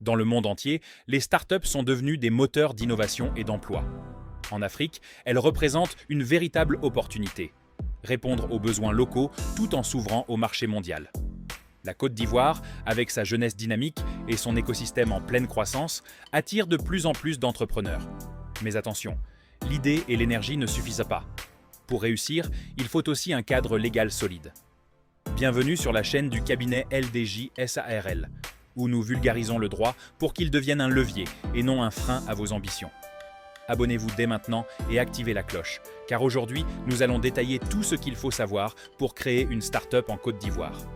Dans le monde entier, les startups sont devenues des moteurs d'innovation et d'emploi. En Afrique, elles représentent une véritable opportunité. Répondre aux besoins locaux tout en s'ouvrant au marché mondial. La Côte d'Ivoire, avec sa jeunesse dynamique et son écosystème en pleine croissance, attire de plus en plus d'entrepreneurs. Mais attention, l'idée et l'énergie ne suffisent pas. Pour réussir, il faut aussi un cadre légal solide. Bienvenue sur la chaîne du cabinet LDJ SARL, où nous vulgarisons le droit pour qu'il devienne un levier et non un frein à vos ambitions. Abonnez-vous dès maintenant et activez la cloche, car aujourd'hui, nous allons détailler tout ce qu'il faut savoir pour créer une start-up en Côte d'Ivoire.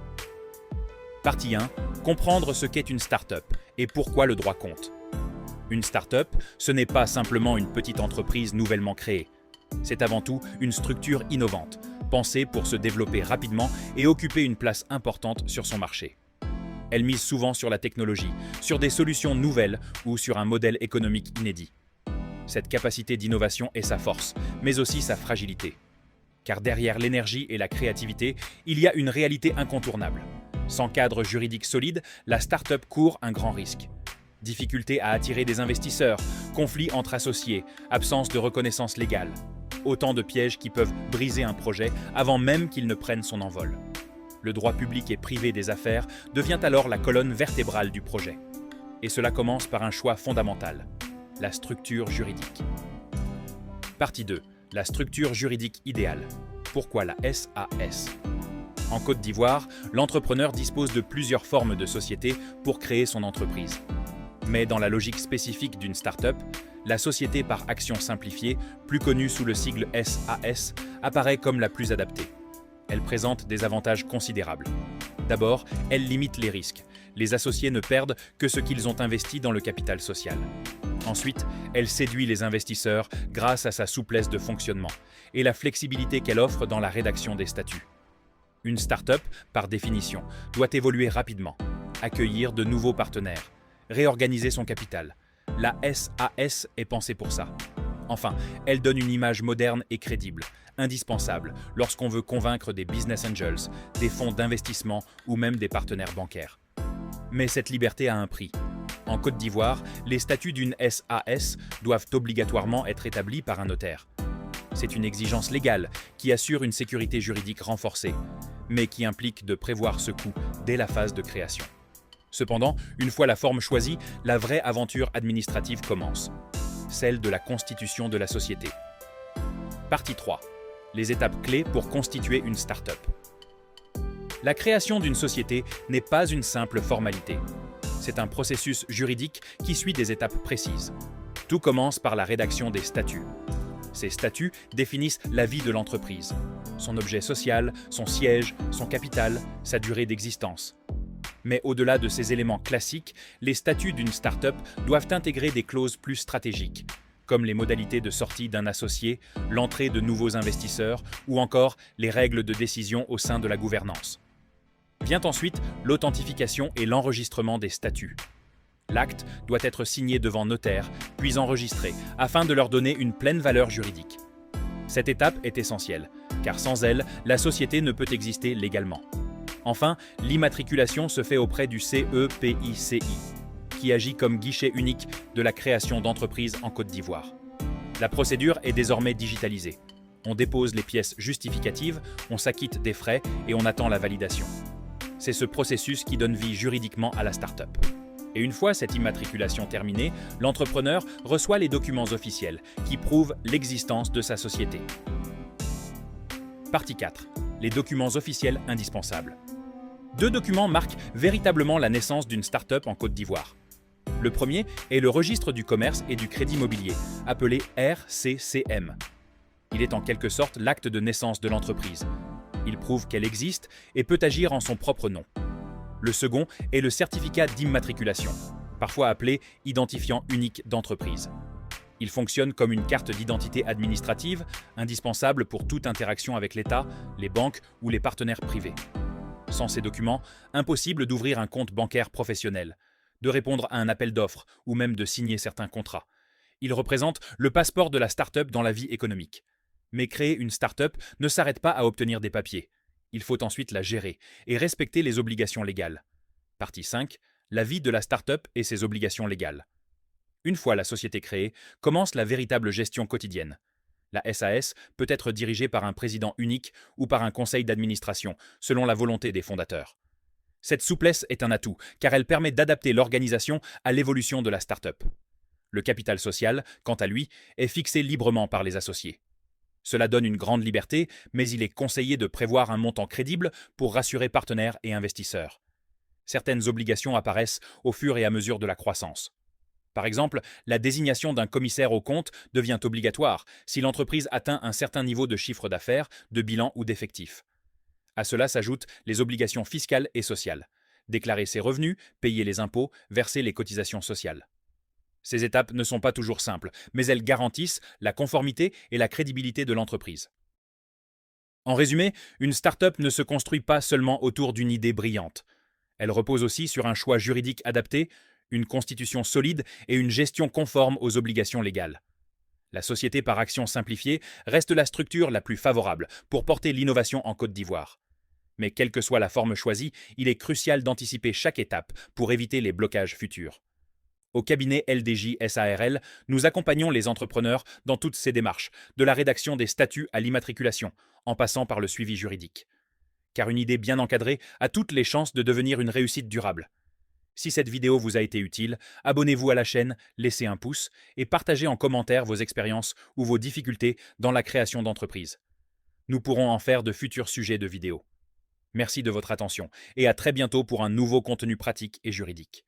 Partie 1. Comprendre ce qu'est une start-up et pourquoi le droit compte. Une start-up, ce n'est pas simplement une petite entreprise nouvellement créée. C'est avant tout une structure innovante, pensée pour se développer rapidement et occuper une place importante sur son marché. Elle mise souvent sur la technologie, sur des solutions nouvelles ou sur un modèle économique inédit. Cette capacité d'innovation est sa force, mais aussi sa fragilité. Car derrière l'énergie et la créativité, il y a une réalité incontournable. Sans cadre juridique solide, la start-up court un grand risque. Difficulté à attirer des investisseurs, conflits entre associés, absence de reconnaissance légale. Autant de pièges qui peuvent briser un projet avant même qu'il ne prenne son envol. Le droit public et privé des affaires devient alors la colonne vertébrale du projet. Et cela commence par un choix fondamental, la structure juridique. Partie 2. La structure juridique idéale. Pourquoi la SAS ? En Côte d'Ivoire, l'entrepreneur dispose de plusieurs formes de société pour créer son entreprise. Mais dans la logique spécifique d'une start-up, la société par action simplifiée, plus connue sous le sigle SAS, apparaît comme la plus adaptée. Elle présente des avantages considérables. D'abord, elle limite les risques. Les associés ne perdent que ce qu'ils ont investi dans le capital social. Ensuite, elle séduit les investisseurs grâce à sa souplesse de fonctionnement et la flexibilité qu'elle offre dans la rédaction des statuts. Une start-up, par définition, doit évoluer rapidement, accueillir de nouveaux partenaires, réorganiser son capital. La SAS est pensée pour ça. Enfin, elle donne une image moderne et crédible, indispensable lorsqu'on veut convaincre des business angels, des fonds d'investissement ou même des partenaires bancaires. Mais cette liberté a un prix. En Côte d'Ivoire, les statuts d'une SAS doivent obligatoirement être établis par un notaire. C'est une exigence légale qui assure une sécurité juridique renforcée, mais qui implique de prévoir ce coût dès la phase de création. Cependant, une fois la forme choisie, la vraie aventure administrative commence, celle de la constitution de la société. Partie 3. Les étapes clés pour constituer une start-up. La création d'une société n'est pas une simple formalité. C'est un processus juridique qui suit des étapes précises. Tout commence par la rédaction des statuts. Ces statuts définissent la vie de l'entreprise, son objet social, son siège, son capital, sa durée d'existence. Mais au-delà de ces éléments classiques, les statuts d'une start-up doivent intégrer des clauses plus stratégiques, comme les modalités de sortie d'un associé, l'entrée de nouveaux investisseurs ou encore les règles de décision au sein de la gouvernance. Vient ensuite l'authentification et l'enregistrement des statuts. L'acte doit être signé devant notaire, puis enregistré, afin de leur donner une pleine valeur juridique. Cette étape est essentielle, car sans elle, la société ne peut exister légalement. Enfin, l'immatriculation se fait auprès du CEPICI, qui agit comme guichet unique de la création d'entreprises en Côte d'Ivoire. La procédure est désormais digitalisée. On dépose les pièces justificatives, on s'acquitte des frais et on attend la validation. C'est ce processus qui donne vie juridiquement à la start-up. Et une fois cette immatriculation terminée, l'entrepreneur reçoit les documents officiels qui prouvent l'existence de sa société. Partie 4. Les documents officiels indispensables. 2 documents marquent véritablement la naissance d'une start-up en Côte d'Ivoire. Le premier est le registre du commerce et du crédit mobilier, appelé RCCM. Il est en quelque sorte l'acte de naissance de l'entreprise. Il prouve qu'elle existe et peut agir en son propre nom. Le second est le certificat d'immatriculation, parfois appelé identifiant unique d'entreprise. Il fonctionne comme une carte d'identité administrative, indispensable pour toute interaction avec l'État, les banques ou les partenaires privés. Sans ces documents, impossible d'ouvrir un compte bancaire professionnel, de répondre à un appel d'offres ou même de signer certains contrats. Ils représentent le passeport de la start-up dans la vie économique. Mais créer une start-up ne s'arrête pas à obtenir des papiers. Il faut ensuite la gérer et respecter les obligations légales. Partie 5. la vie de la start-up et ses obligations légales. Une fois la société créée, commence la véritable gestion quotidienne. La SAS peut être dirigée par un président unique ou par un conseil d'administration, selon la volonté des fondateurs. Cette souplesse est un atout, car elle permet d'adapter l'organisation à l'évolution de la start-up. Le capital social, quant à lui, est fixé librement par les associés. Cela donne une grande liberté, mais il est conseillé de prévoir un montant crédible pour rassurer partenaires et investisseurs. Certaines obligations apparaissent au fur et à mesure de la croissance. Par exemple, la désignation d'un commissaire aux comptes devient obligatoire si l'entreprise atteint un certain niveau de chiffre d'affaires, de bilan ou d'effectifs. À cela s'ajoutent les obligations fiscales et sociales. Déclarer ses revenus, payer les impôts, verser les cotisations sociales. Ces étapes ne sont pas toujours simples, mais elles garantissent la conformité et la crédibilité de l'entreprise. En résumé, une start-up ne se construit pas seulement autour d'une idée brillante. Elle repose aussi sur un choix juridique adapté, une constitution solide et une gestion conforme aux obligations légales. La société par action simplifiée reste la structure la plus favorable pour porter l'innovation en Côte d'Ivoire. Mais quelle que soit la forme choisie, il est crucial d'anticiper chaque étape pour éviter les blocages futurs. Au cabinet LDJ SARL, nous accompagnons les entrepreneurs dans toutes ces démarches, de la rédaction des statuts à l'immatriculation, en passant par le suivi juridique. Car une idée bien encadrée a toutes les chances de devenir une réussite durable. Si cette vidéo vous a été utile, abonnez-vous à la chaîne, laissez un pouce et partagez en commentaire vos expériences ou vos difficultés dans la création d'entreprises. Nous pourrons en faire de futurs sujets de vidéos. Merci de votre attention et à très bientôt pour un nouveau contenu pratique et juridique.